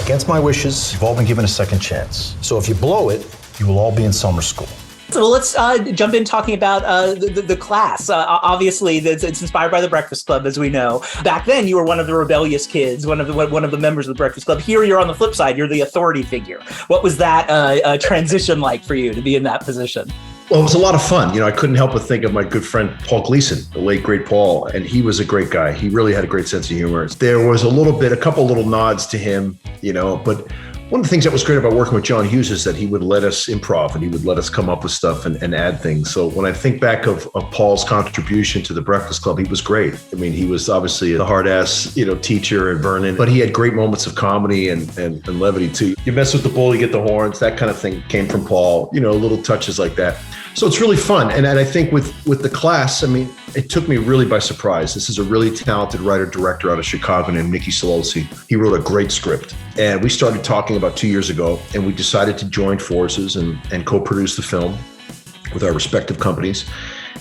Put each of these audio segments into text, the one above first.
Against my wishes, you've all been given a second chance. So if you blow it, you will all be in summer school. So let's jump in talking about the class. Obviously, it's inspired by the Breakfast Club, as we know. Back then, you were one of the rebellious kids, one of the members of the Breakfast Club. Here, you're on the flip side. You're the authority figure. What was that transition like for you to be in that position? Well, it was a lot of fun. I couldn't help but think of my good friend, Paul Gleason, the late, great Paul, and he was a great guy. He really had a great sense of humor. There was a couple little nods to him, but one of the things that was great about working with John Hughes is that he would let us improv and he would let us come up with stuff and add things. So when I think back of Paul's contribution to the Breakfast Club, he was great. I mean, he was obviously the hard ass, teacher and Vernon, but he had great moments of comedy and levity too. You mess with the bull, you get the horns, that kind of thing came from Paul, little touches like that. So it's really fun. And I think with the class, it took me really by surprise. This is a really talented writer-director out of Chicago named Mickey Solozzi. He wrote a great script. And we started talking about 2 years ago, and we decided to join forces and co-produce the film with our respective companies.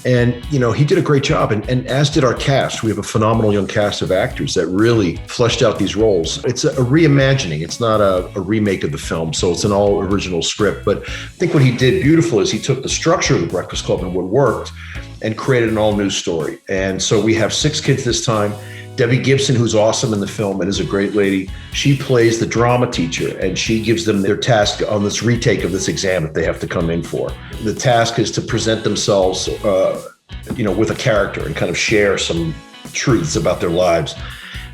And, he did a great job, and as did our cast. We have a phenomenal young cast of actors that really fleshed out these roles. It's a reimagining. It's not a remake of the film, so it's an all original script. But I think what he did beautiful is he took the structure of the Breakfast Club and what worked and created an all new story. And so we have 6 kids this time. Debbie Gibson, who's awesome in the film and is a great lady, she plays the drama teacher, and she gives them their task on this retake of this exam that they have to come in for. The task is to present themselves, with a character and kind of share some truths about their lives.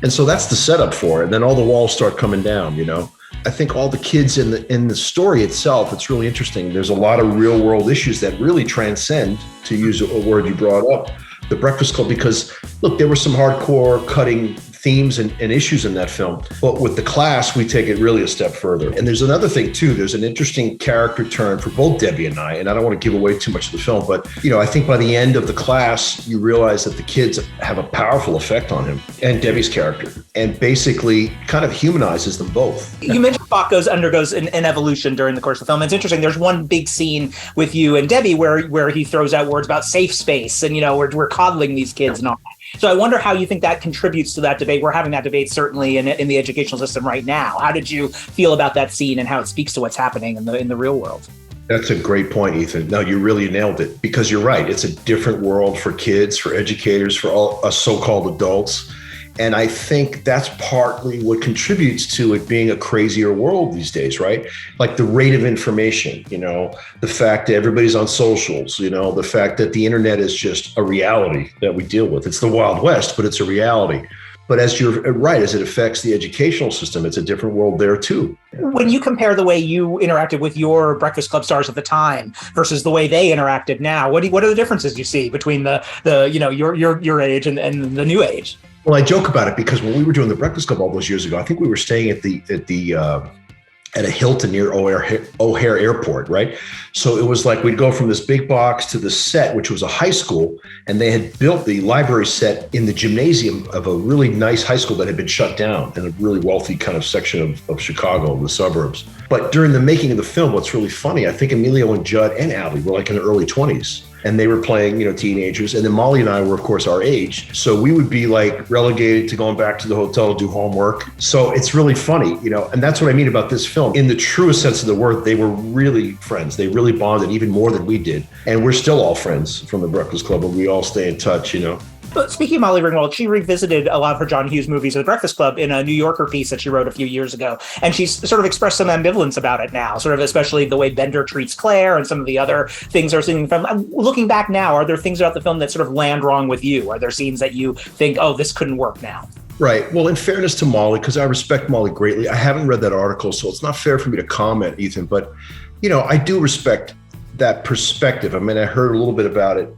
And so that's the setup for it. And then all the walls start coming down, I think all the kids in the story itself, it's really interesting. There's a lot of real world issues that really transcend, to use a word you brought up, the Breakfast Club, because look, there were some hardcore cutting themes and issues in that film. But with the class, we take it really a step further. And there's another thing too. There's an interesting character turn for both Debbie and I don't want to give away too much of the film, but I think by the end of the class, you realize that the kids have a powerful effect on him and Debbie's character, and basically kind of humanizes them both. You mentioned Spock undergoes an evolution during the course of the film. It's interesting. There's one big scene with you and Debbie where he throws out words about safe space and, we're coddling these kids and all that. So I wonder how you think that contributes to that debate. We're having that debate certainly in the educational system right now. How did you feel about that scene and how it speaks to what's happening in the real world? That's a great point, Ethan. No, you really nailed it, because you're right. It's a different world for kids, for educators, for all us so-called adults. And I think that's partly what contributes to it being a crazier world these days, right? Like the rate of information, the fact that everybody's on socials, the fact that the internet is just a reality that we deal with. It's the Wild West, but it's a reality. But as you're right, as it affects the educational system, it's a different world there too. When you compare the way you interacted with your Breakfast Club stars at the time versus the way they interacted now, what are the differences you see between your age and the new age? Well, I joke about it because when we were doing the Breakfast Club all those years ago, I think we were staying at a Hilton near O'Hare Airport, right? So it was like we'd go from this big box to the set, which was a high school, and they had built the library set in the gymnasium of a really nice high school that had been shut down in a really wealthy kind of section of Chicago, the suburbs. But during the making of the film, what's really funny, I think Emilio and Judd and Allie were like in their early 20s. And they were playing, teenagers. And then Molly and I were, of course, our age. So we would be like relegated to going back to the hotel to do homework. So it's really funny, and that's what I mean about this film. In the truest sense of the word, they were really friends. They really bonded even more than we did. And we're still all friends from the Breakfast Club, and we all stay in touch, But speaking of Molly Ringwald, she revisited a lot of her John Hughes movies at the Breakfast Club in a New Yorker piece that she wrote a few years ago. And she's sort of expressed some ambivalence about it now, sort of especially the way Bender treats Claire and some of the other things are seen in the film. Looking back now, are there things about the film that sort of land wrong with you? Are there scenes that you think, oh, this couldn't work now? Right. Well, in fairness to Molly, because I respect Molly greatly, I haven't read that article, so it's not fair for me to comment, Ethan. But, I do respect that perspective. I heard a little bit about it.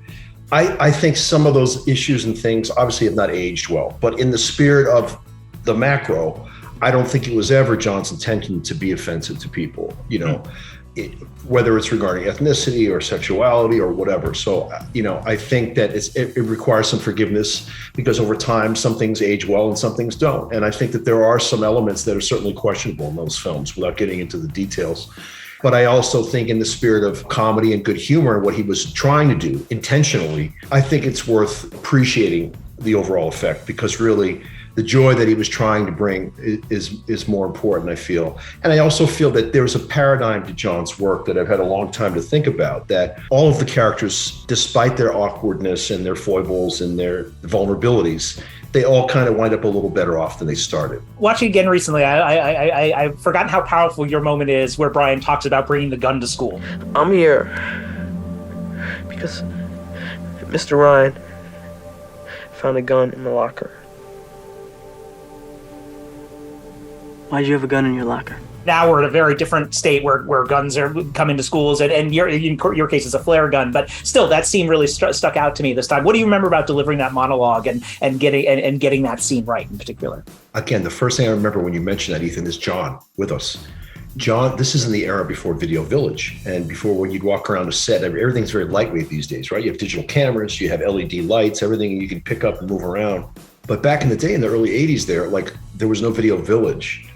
I think some of those issues and things obviously have not aged well, but in the spirit of the macro, I don't think it was ever John's intention to be offensive to people, whether it's regarding ethnicity or sexuality or whatever. So, I think that it requires some forgiveness, because over time, some things age well and some things don't. And I think that there are some elements that are certainly questionable in those films without getting into the details. But I also think in the spirit of comedy and good humor, what he was trying to do intentionally, I think it's worth appreciating the overall effect, because really the joy that he was trying to bring is more important, I feel. And I also feel that there's a paradigm to John's work that I've had a long time to think about, that all of the characters, despite their awkwardness and their foibles and their vulnerabilities, they all kind of wind up a little better off than they started. Watching again recently, I've forgotten how powerful your moment is where Brian talks about bringing the gun to school. I'm here because Mr. Ryan found a gun in the locker. Why'd you have a gun in your locker? Now we're at a very different state where guns are coming to schools, and in your case it's a flare gun, but still that scene really stuck out to me this time. What do you remember about delivering that monologue and getting that scene right in particular? Again, the first thing I remember when you mentioned that, Ethan, is John with us. John, this is in the era before Video Village, and before, when you'd walk around a set, everything's very lightweight these days, right? You have digital cameras, you have LED lights, everything you can pick up and move around. But back in the day, in the early 80s there was no Video Village.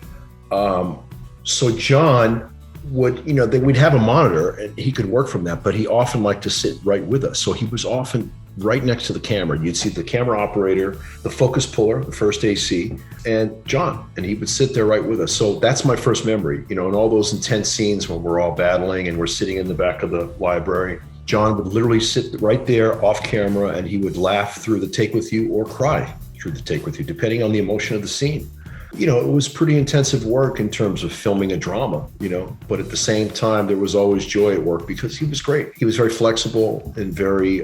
So John would, we'd have a monitor and he could work from that, but he often liked to sit right with us. So he was often right next to the camera. You'd see the camera operator, the focus puller, the first AC, and John, and he would sit there right with us. So that's my first memory, in all those intense scenes when we're all battling and we're sitting in the back of the library. John would literally sit right there off camera, and he would laugh through the take with you or cry through the take with you, depending on the emotion of the scene. It was pretty intensive work in terms of filming a drama, but at the same time, there was always joy at work because he was great. He was very flexible and very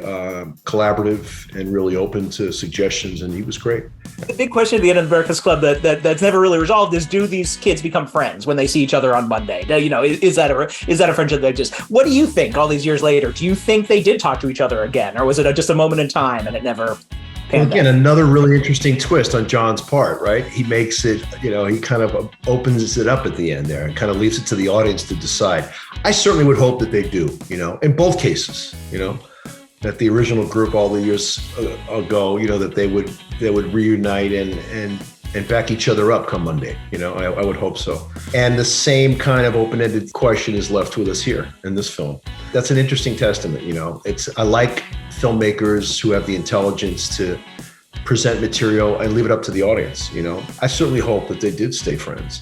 collaborative and really open to suggestions, and he was great. The big question at the end of the Breakfast Club that's never really resolved is, do these kids become friends when they see each other on Monday? Is that a friendship that just, what do you think all these years later? Do you think they did talk to each other again, or was it just a moment in time and it never... Well, again, another really interesting twist on John's part, right? He makes it, he kind of opens it up at the end there and kind of leaves it to the audience to decide. I certainly would hope that they do, in both cases, that the original group all the years ago, that they would reunite and back each other up come Monday. I would hope so. And the same kind of open-ended question is left with us here in this film. That's an interesting testament. I like filmmakers who have the intelligence to present material and leave it up to the audience. I certainly hope that they did stay friends.